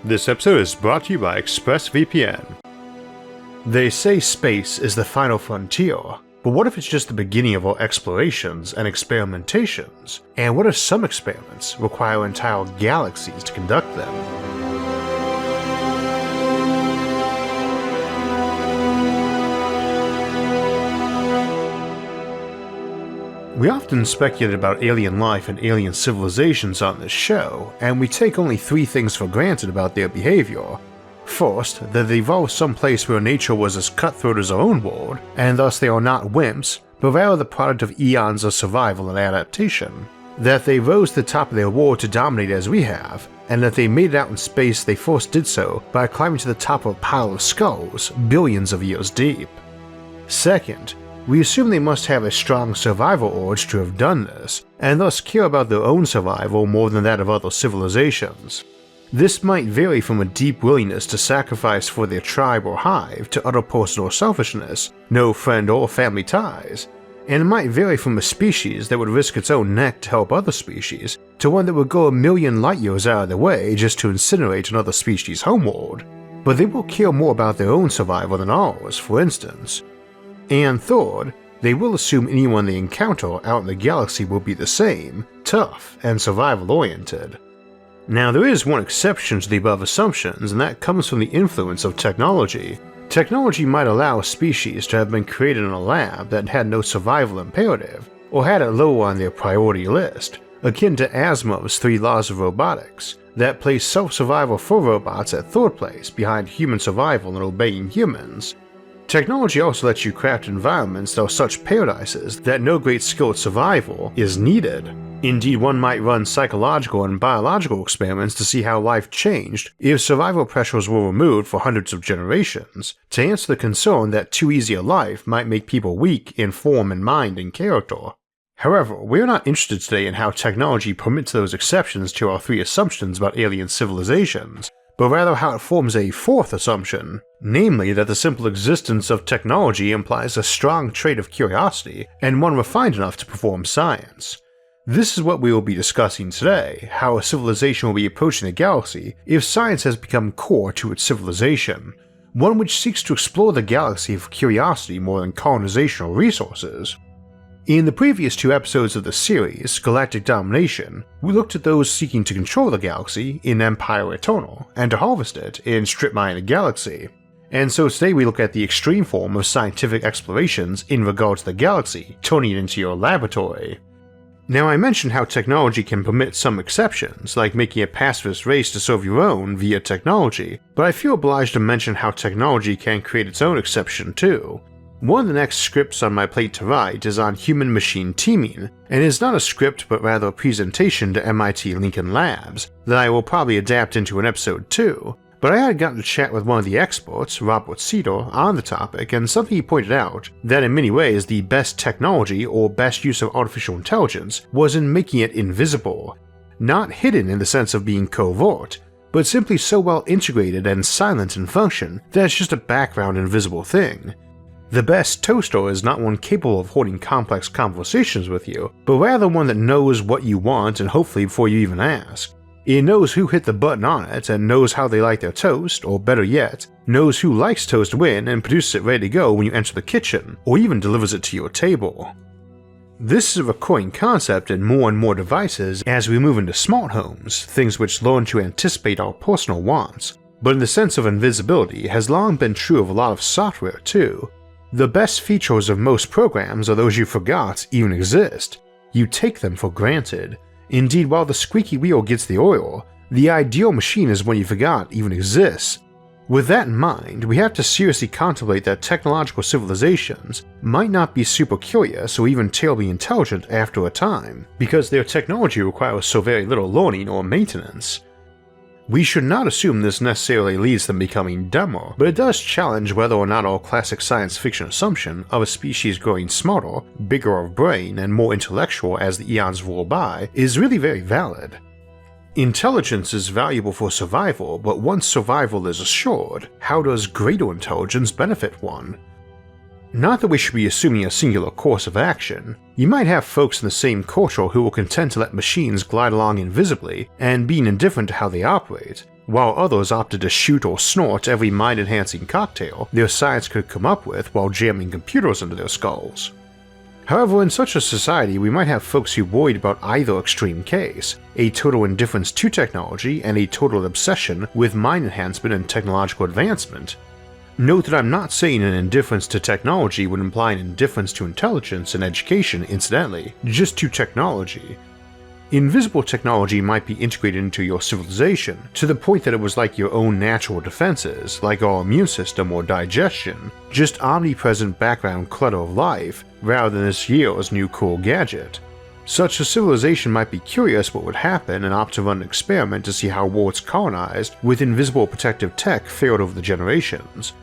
This episode is brought to you by ExpressVPN. They say space is the final frontier, but what if it's just the beginning of all explorations and experimentations? And what if some experiments require entire galaxies to conduct them? We often speculate about alien life and alien civilizations on this show, and we take only three things for granted about their behavior. First, that they evolved someplace where nature was as cutthroat as our own world, and thus they are not wimps, but rather the product of eons of survival and adaptation. That they rose to the top of their world to dominate as we have, and that they made it out in space they first did so by climbing to the top of a pile of skulls billions of years deep. Second, we assume they must have a strong survival urge to have done this, and thus care about their own survival more than that of other civilizations. This might vary from a deep willingness to sacrifice for their tribe or hive to utter personal selfishness, no friend or family ties, and it might vary from a species that would risk its own neck to help other species to one that would go a million light years out of their way just to incinerate another species' homeworld, but they will care more about their own survival than ours, for instance. And third, they will assume anyone they encounter out in the galaxy will be the same, tough, and survival-oriented. Now there is one exception to the above assumptions, and that comes from the influence of technology. Technology might allow a species to have been created in a lab that had no survival imperative, or had it lower on their priority list, akin to Asimov's 3 laws of robotics, that place self-survival for robots at third place behind human survival and obeying humans. Technology also lets you craft environments that are such paradises that no great skill at survival is needed. Indeed, one might run psychological and biological experiments to see how life changed if survival pressures were removed for hundreds of generations, to answer the concern that too easy a life might make people weak in form and mind and character. However, we are not interested today in how technology permits those exceptions to our 3 assumptions about alien civilizations, but rather how it forms a 4th assumption, namely that the simple existence of technology implies a strong trait of curiosity and one refined enough to perform science. This is what we will be discussing today, how a civilization will be approaching the galaxy if science has become core to its civilization, one which seeks to explore the galaxy for curiosity more than colonization or resources. In the previous 2 episodes of the series, Galactic Domination, we looked at those seeking to control the galaxy in Empire Eternal, and to harvest it in Strip Mine the Galaxy. And so today we look at the extreme form of scientific explorations in regard to the galaxy, turning it into your laboratory. Now I mentioned how technology can permit some exceptions, like making a pacifist race to serve your own via technology, but I feel obliged to mention how technology can create its own exception too. One of the next scripts on my plate to write is on human-machine teaming, and is not a script but rather a presentation to MIT Lincoln Labs that I will probably adapt into an episode 2, but I had gotten to chat with one of the experts, Robert Cedar, on the topic, and something he pointed out, that in many ways the best technology or best use of artificial intelligence was in making it invisible. Not hidden in the sense of being covert, but simply so well integrated and silent in function that it's just a background invisible thing. The best toaster is not one capable of holding complex conversations with you, but rather one that knows what you want and hopefully before you even ask. It knows who hit the button on it and knows how they like their toast, or better yet, knows who likes toast when and produces it ready to go when you enter the kitchen, or even delivers it to your table. This is a recurring concept in more and more devices as we move into smart homes, things which learn to anticipate our personal wants, but in the sense of invisibility has long been true of a lot of software too. The best features of most programs are those you forgot even exist. You take them for granted. Indeed, while the squeaky wheel gets the oil, the ideal machine is one you forgot even exists. With that in mind, we have to seriously contemplate that technological civilizations might not be super curious or even terribly intelligent after a time, because their technology requires so very little learning or maintenance. We should not assume this necessarily leads them becoming dumber, but it does challenge whether or not our classic science fiction assumption of a species growing smarter, bigger of brain, and more intellectual as the eons roll by is really very valid. Intelligence is valuable for survival, but once survival is assured, how does greater intelligence benefit one? Not that we should be assuming a singular course of action. You might have folks in the same culture who are content to let machines glide along invisibly and being indifferent to how they operate, while others opted to shoot or snort every mind-enhancing cocktail their science could come up with while jamming computers into their skulls. However, in such a society, we might have folks who worried about either extreme case, a total indifference to technology and a total obsession with mind enhancement and technological advancement. Note that I'm not saying an indifference to technology would imply an indifference to intelligence and education incidentally, just to technology. Invisible technology might be integrated into your civilization to the point that it was like your own natural defenses, like our immune system or digestion, just omnipresent background clutter of life, rather than this year's new cool gadget. Such a civilization might be curious what would happen and opt to run an experiment to see how worlds colonized with invisible protective tech fared over the generations.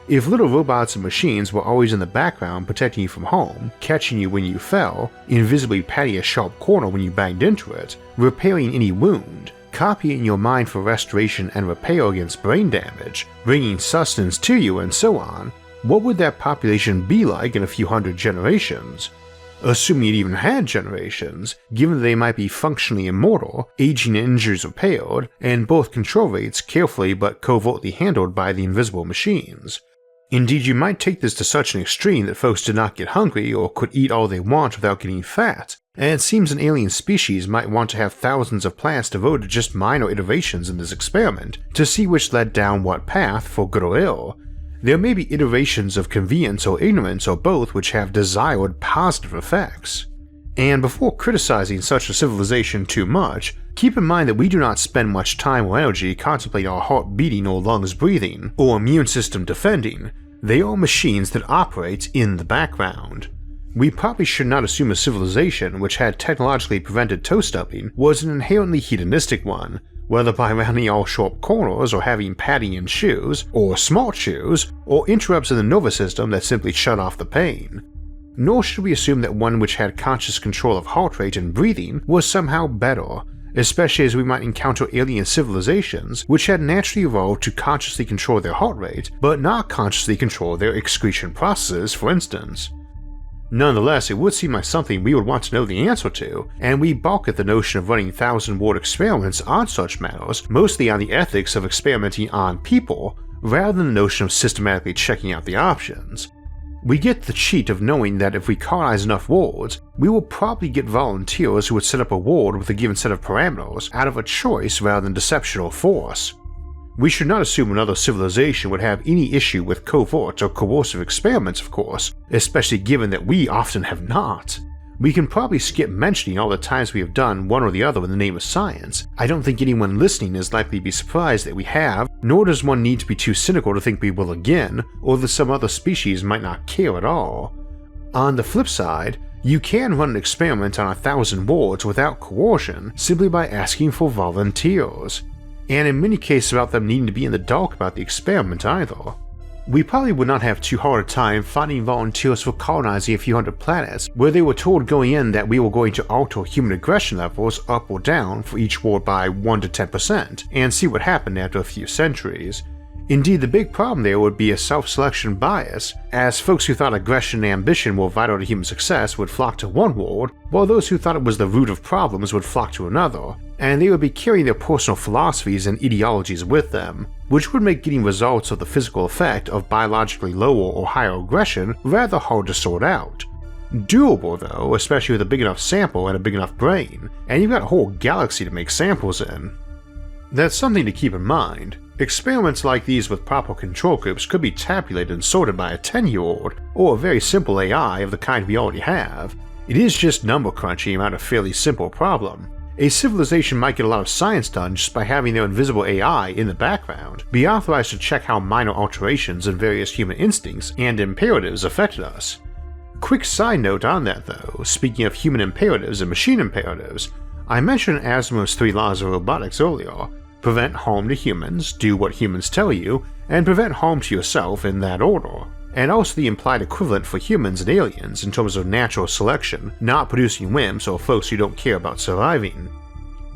If little robots and machines were always in the background protecting you from harm, catching you when you fell, invisibly patting a sharp corner when you banged into it, repairing any wound, copying your mind for restoration and repair against brain damage, bringing sustenance to you and so on, what would that population be like in a few hundred generations? Assuming it even had generations, given that they might be functionally immortal, aging and injuries repaired, and both control rates carefully but covertly handled by the invisible machines. Indeed, you might take this to such an extreme that folks did not get hungry or could eat all they want without getting fat, and it seems an alien species might want to have thousands of plants devoted to just minor iterations in this experiment to see which led down what path for good or ill. There may be iterations of convenience or ignorance or both which have desired positive effects. And before criticizing such a civilization too much, keep in mind that we do not spend much time or energy contemplating our heart beating or lungs breathing, or immune system defending. They are machines that operate in the background. We probably should not assume a civilization which had technologically prevented toe stubbing was an inherently hedonistic one, whether by rounding all sharp corners or having padding in shoes, or smart shoes, or interrupts in the nervous system that simply shut off the pain. Nor should we assume that one which had conscious control of heart rate and breathing was somehow better, especially as we might encounter alien civilizations which had naturally evolved to consciously control their heart rate, but not consciously control their excretion processes, for instance. Nonetheless, it would seem like something we would want to know the answer to, and we balk at the notion of running 1,000-word experiments on such matters, mostly on the ethics of experimenting on people, rather than the notion of systematically checking out the options. We get the cheat of knowing that if we colonize enough worlds, we will probably get volunteers who would set up a world with a given set of parameters out of a choice rather than deception or force. We should not assume another civilization would have any issue with covert or coercive experiments, of course, especially given that we often have not. We can probably skip mentioning all the times we have done one or the other in the name of science. I don't think anyone listening is likely to be surprised that we have, nor does one need to be too cynical to think we will again, or that some other species might not care at all. On the flip side, you can run an experiment on 1,000 worlds without coercion simply by asking for volunteers, and in many cases without them needing to be in the dark about the experiment either. We probably would not have too hard a time finding volunteers for colonizing a few hundred planets where they were told going in that we were going to alter human aggression levels up or down for each world by 1 to 10% and see what happened after a few centuries. Indeed, the big problem there would be a self-selection bias, as folks who thought aggression and ambition were vital to human success would flock to one world, while those who thought it was the root of problems would flock to another, and they would be carrying their personal philosophies and ideologies with them, which would make getting results of the physical effect of biologically lower or higher aggression rather hard to sort out. Doable though, especially with a big enough sample and a big enough brain, and you've got a whole galaxy to make samples in. That's something to keep in mind. Experiments like these with proper control groups could be tabulated and sorted by a 10-year-old, or a very simple AI of the kind we already have. It is just number crunching around a fairly simple problem. A civilization might get a lot of science done just by having their invisible AI in the background be authorized to check how minor alterations in various human instincts and imperatives affected us. Quick side note on that though, speaking of human imperatives and machine imperatives, I mentioned Asimov's 3 laws of robotics earlier. Prevent harm to humans, do what humans tell you, and prevent harm to yourself in that order, and also the implied equivalent for humans and aliens in terms of natural selection, not producing wimps or folks who don't care about surviving.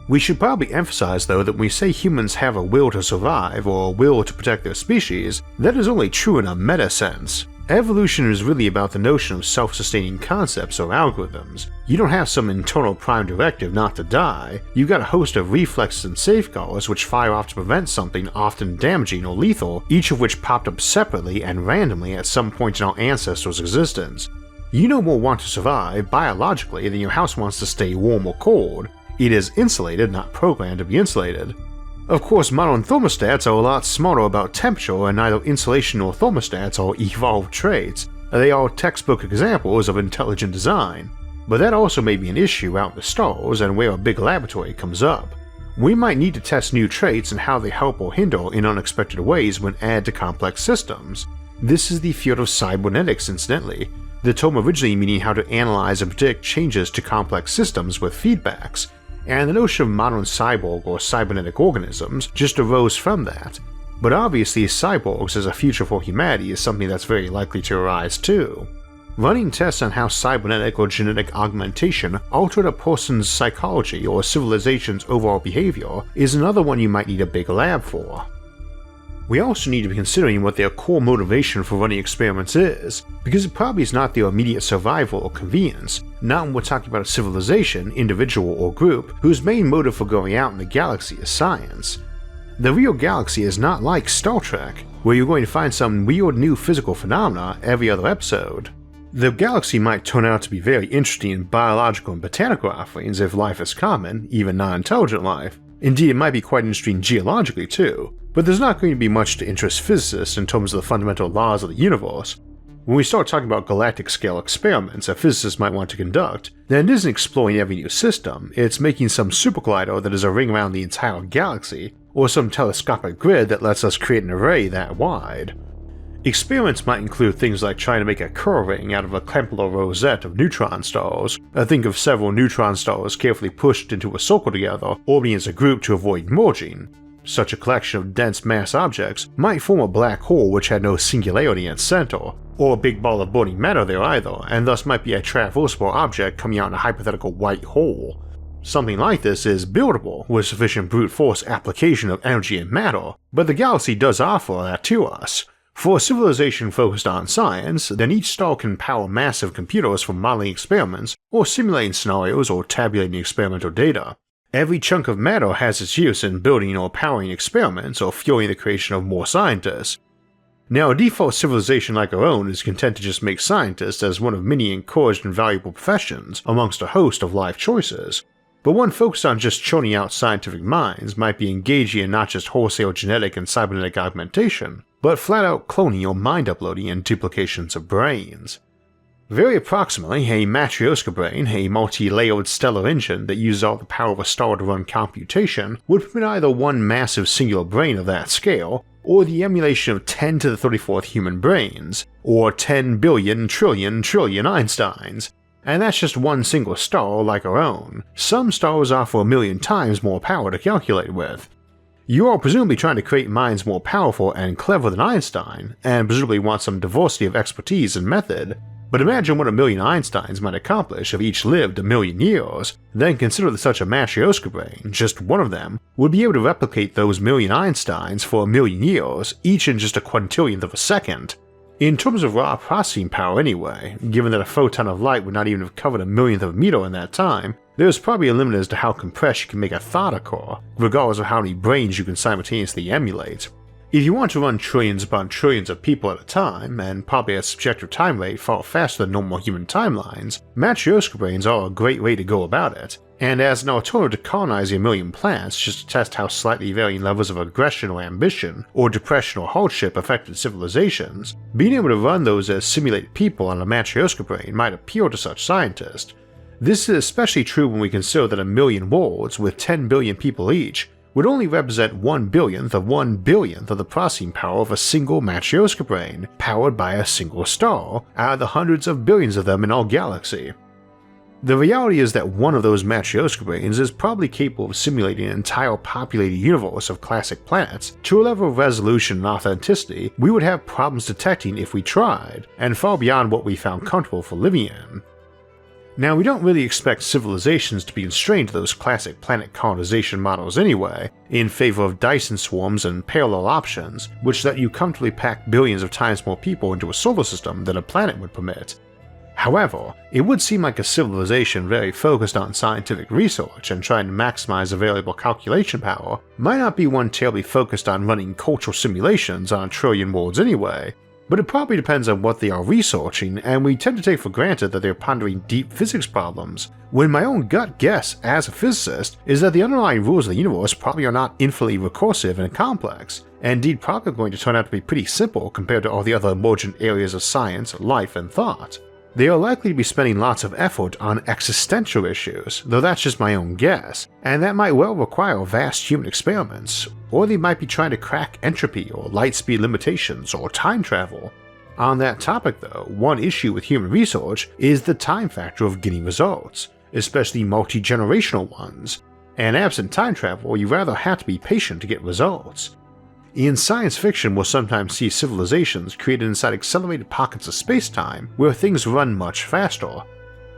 We should probably emphasize though that when we say humans have a will to survive or a will to protect their species, that is only true in a meta sense. Evolution is really about the notion of self-sustaining concepts or algorithms. You don't have some internal prime directive not to die, you've got a host of reflexes and safeguards which fire off to prevent something often damaging or lethal, each of which popped up separately and randomly at some point in our ancestors' existence. You no more want to survive biologically than your house wants to stay warm or cold. It is insulated, not programmed to be insulated. Of course, modern thermostats are a lot smarter about temperature, and neither insulation nor thermostats are evolved traits. They are textbook examples of intelligent design, but that also may be an issue out in the stars and where a big laboratory comes up. We might need to test new traits and how they help or hinder in unexpected ways when added to complex systems. This is the field of cybernetics, incidentally, the term originally meaning how to analyze and predict changes to complex systems with feedbacks, and the notion of modern cyborg or cybernetic organisms just arose from that. But obviously cyborgs as a future for humanity is something that's very likely to arise too. Running tests on how cybernetic or genetic augmentation altered a person's psychology or civilization's overall behavior is another one you might need a big lab for. We also need to be considering what their core motivation for running experiments is, because it probably is not their immediate survival or convenience, not when we're talking about a civilization, individual, or group whose main motive for going out in the galaxy is science. The real galaxy is not like Star Trek, where you're going to find some weird new physical phenomena every other episode. The galaxy might turn out to be very interesting in biological and botanical offerings if life is common, even non-intelligent life. Indeed, it might be quite interesting geologically too, but there's not going to be much to interest physicists in terms of the fundamental laws of the universe. When we start talking about galactic scale experiments a physicist might want to conduct, then it isn't exploring every new system, it's making some supercollider that is a ring around the entire galaxy, or some telescopic grid that lets us create an array that wide. Experiments might include things like trying to make a Kerr ring out of a Kepler rosette of neutron stars. Think of several neutron stars carefully pushed into a circle together, orbiting as a group to avoid merging. Such a collection of dense mass objects might form a black hole which had no singularity in its center, or a big ball of burning matter there either, and thus might be a traversable object coming out in a hypothetical white hole. Something like this is buildable with sufficient brute force application of energy and matter, but the galaxy does offer that to us. For a civilization focused on science, then each star can power massive computers for modeling experiments, or simulating scenarios or tabulating experimental data. Every chunk of matter has its use in building or powering experiments or fueling the creation of more scientists. Now, a default civilization like our own is content to just make scientists as one of many encouraged and valuable professions amongst a host of life choices. But one focused on just churning out scientific minds might be engaging in not just wholesale genetic and cybernetic augmentation, but flat out cloning or mind uploading and duplications of brains. Very approximately, a Matriarchal brain, a multi-layered stellar engine that uses all the power of a star to run computation, would permit either one massive singular brain of that scale, or the emulation of 10 to the 34th human brains, or 10 billion trillion Einsteins. And that's just one single star like our own. Some stars offer 1,000,000 times more power to calculate with. You are presumably trying to create minds more powerful and clever than Einstein, and presumably want some diversity of expertise and method, but imagine what 1,000,000 Einsteins might accomplish if each lived 1,000,000 years, then consider that such a Matriarchal brain, just one of them, would be able to replicate those 1,000,000 Einsteins for 1,000,000 years, each in just a quintillionth of a second. In terms of raw processing power anyway, given that a photon of light would not even have covered 1,000,000th of a meter in that time, there's probably a limit as to how compressed you can make a thought occur, regardless of how many brains you can simultaneously emulate. If you want to run trillions upon trillions of people at a time, and probably at a subjective time rate far faster than normal human timelines, Matriarchal brains are a great way to go about it, and as an alternative to colonizing 1,000,000 planets just to test how slightly varying levels of aggression or ambition, or depression or hardship affected civilizations, being able to run those as simulated people on a Matriarchal brain might appeal to such scientists. This is especially true when we consider that 1,000,000 worlds with 10 billion people each would only represent 1/100000th of 1/10000000th of the processing power of a single Matriarchal brain powered by a single star, out of the hundreds of billions of them in our galaxy. The reality is that one of those Matriarchal brains is probably capable of simulating an entire populated universe of classic planets to a level of resolution and authenticity we would have problems detecting if we tried, and far beyond what we found comfortable for living in. Now, we don't really expect civilizations to be constrained to those classic planet colonization models anyway, in favor of Dyson swarms and parallel options, which let you comfortably pack billions of times more people into a solar system than a planet would permit. However, it would seem like a civilization very focused on scientific research and trying to maximize available calculation power might not be one terribly focused on running cultural simulations on a trillion worlds anyway, but it probably depends on what they are researching, and we tend to take for granted that they're pondering deep physics problems, when my own gut guess as a physicist is that the underlying rules of the universe probably are not infinitely recursive and complex, and indeed probably going to turn out to be pretty simple compared to all the other emergent areas of science, life, and thought. They are likely to be spending lots of effort on existential issues, though that's just my own guess, and that might well require vast human experiments, or they might be trying to crack entropy or light speed limitations or time travel. On that topic though, one issue with human research is the time factor of getting results, especially multi-generational ones, and absent time travel you rather have to be patient to get results. In science fiction, we'll sometimes see civilizations created inside accelerated pockets of space-time where things run much faster.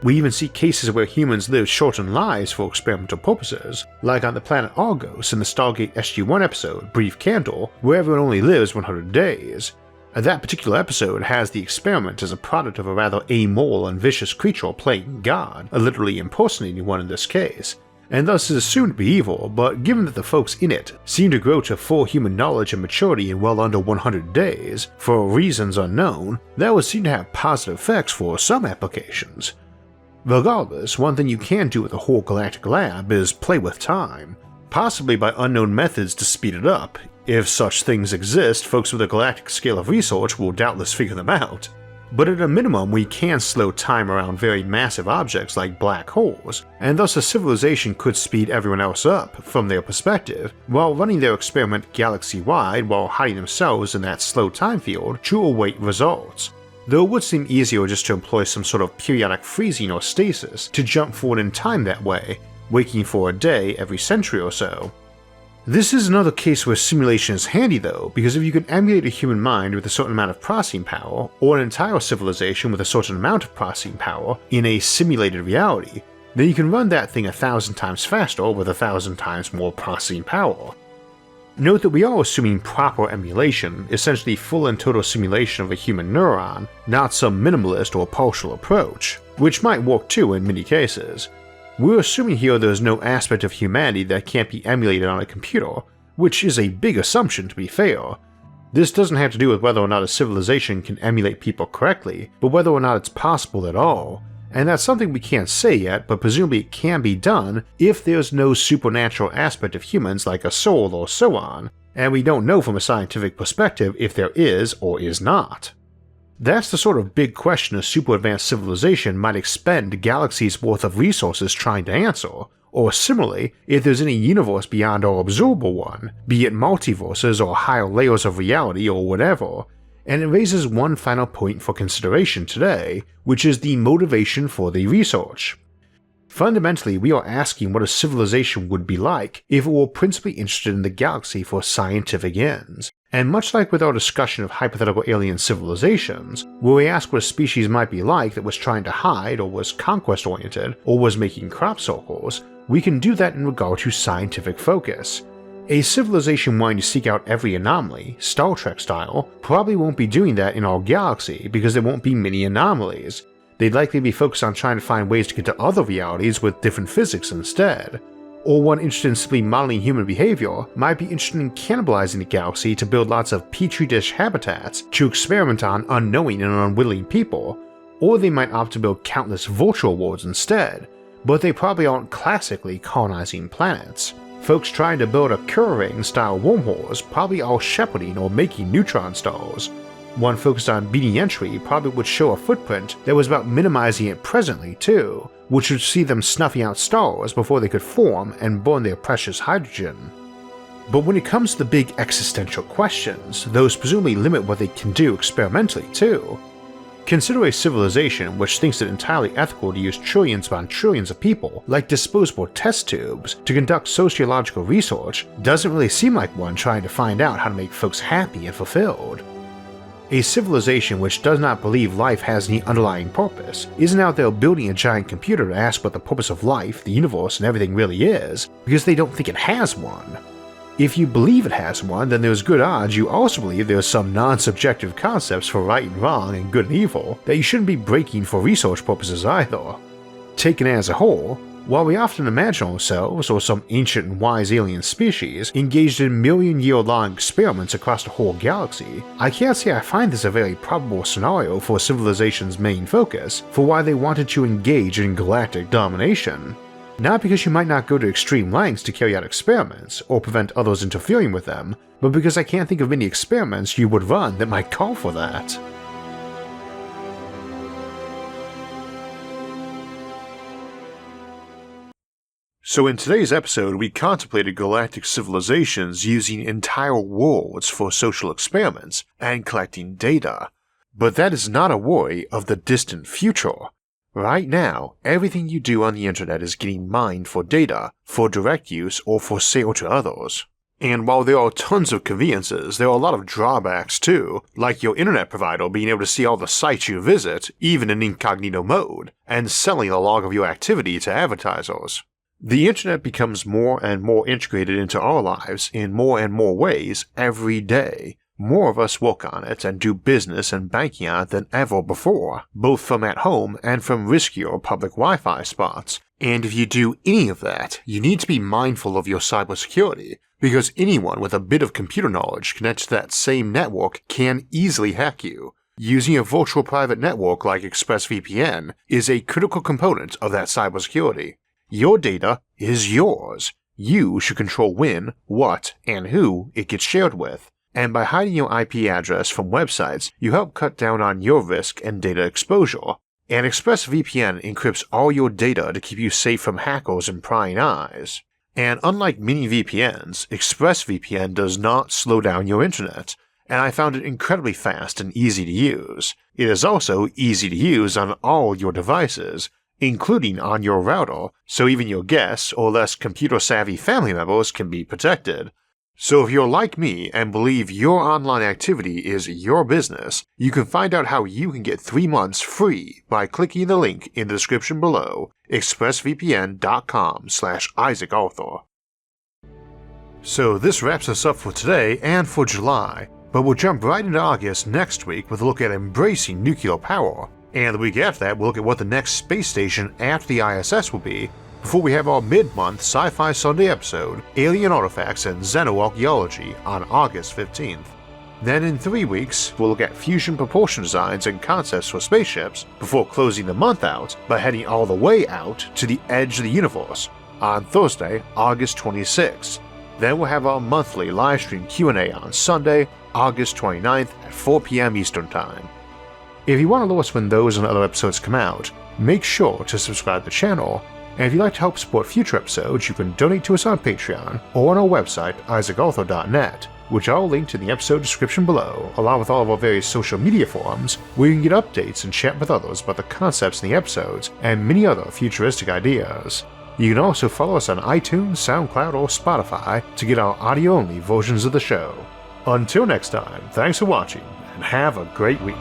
We even see cases where humans live shortened lives for experimental purposes, like on the planet Argos in the Stargate SG-1 episode Brief Candle, where everyone only lives 100 days. That particular episode has the experiment as a product of a rather amoral and vicious creature playing God, literally impersonating one in this case, and thus is assumed to be evil, but given that the folks in it seem to grow to full human knowledge and maturity in well under 100 days, for reasons unknown, that would seem to have positive effects for some applications. Regardless, one thing you can do with the whole Galactic Lab is play with time, possibly by unknown methods to speed it up. If such things exist, folks with a galactic scale of research will doubtless figure them out. But at a minimum, we can slow time around very massive objects like black holes, and thus a civilization could speed everyone else up, from their perspective, while running their experiment galaxy-wide while hiding themselves in that slow time field to await results, though it would seem easier just to employ some sort of periodic freezing or stasis to jump forward in time that way, waking for a day every century or so. This is another case where simulation is handy though, because if you can emulate a human mind with a certain amount of processing power, or an entire civilization with a certain amount of processing power in a simulated reality, then you can run that thing 1,000 times faster with 1,000 times more processing power. Note that we are assuming proper emulation, essentially full and total simulation of a human neuron, not some minimalist or partial approach, which might work too in many cases. We're assuming here there's no aspect of humanity that can't be emulated on a computer, which is a big assumption to be fair. This doesn't have to do with whether or not a civilization can emulate people correctly, but whether or not it's possible at all, and that's something we can't say yet, but presumably it can be done if there's no supernatural aspect of humans like a soul or so on, and we don't know from a scientific perspective if there is or is not. That's the sort of big question a super advanced civilization might expend galaxies worth of resources trying to answer, or similarly, if there's any universe beyond our observable one, be it multiverses or higher layers of reality or whatever, and it raises one final point for consideration today, which is the motivation for the research. Fundamentally, we are asking what a civilization would be like if it were principally interested in the galaxy for scientific ends. And much like with our discussion of hypothetical alien civilizations, where we ask what a species might be like that was trying to hide or was conquest-oriented or was making crop circles, we can do that in regard to scientific focus. A civilization wanting to seek out every anomaly, Star Trek style, probably won't be doing that in our galaxy because there won't be many anomalies. They'd likely be focused on trying to find ways to get to other realities with different physics instead. Or one interested in simply modeling human behavior might be interested in cannibalizing the galaxy to build lots of petri dish habitats to experiment on unknowing and unwilling people, or they might opt to build countless virtual worlds instead, but they probably aren't classically colonizing planets. Folks trying to build a Kura-ring style wormholes probably are shepherding or making neutron stars. One focused on beating entry probably would show a footprint that was about minimizing it presently too, which would see them snuffing out stars before they could form and burn their precious hydrogen. But when it comes to the big existential questions, those presumably limit what they can do experimentally too. Consider a civilization which thinks it entirely ethical to use trillions upon trillions of people like disposable test tubes to conduct sociological research doesn't really seem like one trying to find out how to make folks happy and fulfilled. A civilization which does not believe life has any underlying purpose isn't out there building a giant computer to ask what the purpose of life, the universe, and everything really is, because they don't think it has one. If you believe it has one, then there's good odds you also believe there's some non-subjective concepts for right and wrong and good and evil that you shouldn't be breaking for research purposes either. Taken as a whole, while we often imagine ourselves or some ancient and wise alien species engaged in million-year-long experiments across the whole galaxy, I can't say I find this a very probable scenario for a civilization's main focus for why they wanted to engage in galactic domination. Not because you might not go to extreme lengths to carry out experiments or prevent others interfering with them, but because I can't think of any experiments you would run that might call for that. So in today's episode, we contemplated galactic civilizations using entire worlds for social experiments and collecting data. But that is not a worry of the distant future. Right now, everything you do on the internet is getting mined for data, for direct use, or for sale to others. And while there are tons of conveniences, there are a lot of drawbacks too, like your internet provider being able to see all the sites you visit, even in incognito mode, and selling a log of your activity to advertisers. The internet becomes more and more integrated into our lives in more and more ways every day. More of us work on it and do business and banking on it than ever before, both from at home and from riskier public Wi-Fi spots. And if you do any of that, you need to be mindful of your cybersecurity, because anyone with a bit of computer knowledge connected to that same network can easily hack you. Using a virtual private network like ExpressVPN is a critical component of that cybersecurity. Your data is yours. You should control when, what, and who it gets shared with. And by hiding your IP address from websites, you help cut down on your risk and data exposure. And ExpressVPN encrypts all your data to keep you safe from hackers and prying eyes. And unlike many VPNs, ExpressVPN does not slow down your internet, and I found it incredibly fast and easy to use. It is also easy to use on all your devices, including on your router, so even your guests or less computer-savvy family members can be protected. So if you're like me and believe your online activity is your business, you can find out how you can get 3 months free by clicking the link in the description below, expressvpn.com/IsaacArthur. So this wraps us up for today and for July, but we'll jump right into August next week with a look at embracing nuclear power. And the week after that, we'll look at what the next space station after the ISS will be, before we have our mid-month Sci-Fi Sunday episode, Alien Artifacts and Xenoarchaeology, on August 15th. Then in 3 weeks, we'll look at fusion propulsion designs and concepts for spaceships, before closing the month out by heading all the way out to the edge of the universe, on Thursday, August 26th. Then we'll have our monthly livestream Q&A on Sunday, August 29th at 4 p.m. Eastern Time. If you want to know us when those and other episodes come out, make sure to subscribe to the channel, and if you'd like to help support future episodes, you can donate to us on Patreon or on our website, isaacarthur.net, which I'll link in the episode description below, along with all of our various social media forums, where you can get updates and chat with others about the concepts in the episodes and many other futuristic ideas. You can also follow us on iTunes, SoundCloud, or Spotify to get our audio-only versions of the show. Until next time, thanks for watching, and have a great week.